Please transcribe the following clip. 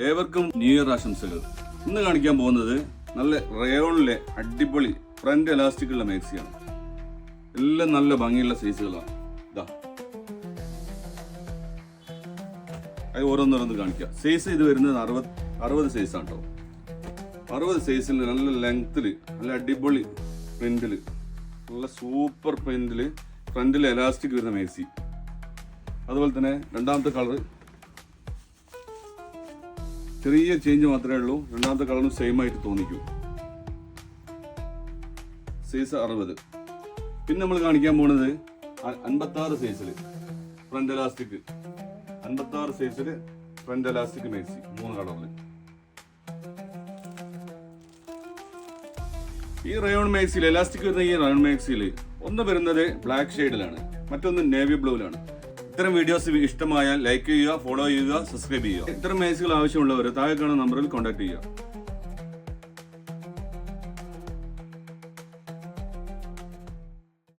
ഏവർക്കും new year ആശംസകൾ. ഇന്ന് കാണിക്കാൻ പോകുന്നത് നല്ല റയോണിലെ അടിപൊളി ഫ്രണ്ട് എലാസ്റ്റിക് ഉള്ള മാക്സിയാണ്. എല്ലാം നല്ല ഭംഗിയുള്ള സൈസുകളാണ്. ഇതാ അത് ഓരോന്നോരോന്ന് കാണിക്കാം. സൈസ് ഇത് വരുന്നത് 60 സൈസാണ് കേട്ടോ. 60 സൈസിൽ നല്ല ലെങ്ത്തില് നല്ല അടിപൊളി പ്രിന്റില് നല്ല സൂപ്പർ പ്രിന്റില് ഫ്രണ്ടിൽ എലാസ്റ്റിക് വരുന്ന മാക്സി. അതുപോലെ തന്നെ രണ്ടാമത്തെ കളർ ചെറിയ ചേഞ്ച് മാത്രമേ ഉള്ളൂ. രണ്ടാമത്തെ കളറും സെയിം ആയിട്ട് തോന്നിക്കും. സൈസ് 60. പിന്നെ നമ്മൾ കാണിക്കാൻ പോകുന്നത് 56 സൈസില് ഫ്രണ്ട് എലാസ്റ്റിക്. 56 സൈസില് ഫ്രണ്ട് എലാസ്റ്റിക് മാക്സി 3 കളറില്. ഈ റയോൺ മാക്സിയിൽ എലാസ്റ്റിക് വരുന്ന ഈ റയോൺ മാക്സിയിൽ ഒന്ന് വരുന്നത് ബ്ലാക്ക് ഷെയ്ഡിലാണ്, മറ്റൊന്ന് നേവി ബ്ലൂവിലാണ്. ഇത്തരം വീഡിയോസ് ഇഷ്ടമായാൽ ലൈക്ക് ചെയ്യുക, ഫോളോ ചെയ്യുക, സബ്സ്ക്രൈബ് ചെയ്യുക. ഇത്തരം മാക്സികൾ ആവശ്യമുള്ളവർ താഴെ കാണുന്ന നമ്പറിൽ കോൺടാക്ട് ചെയ്യുക.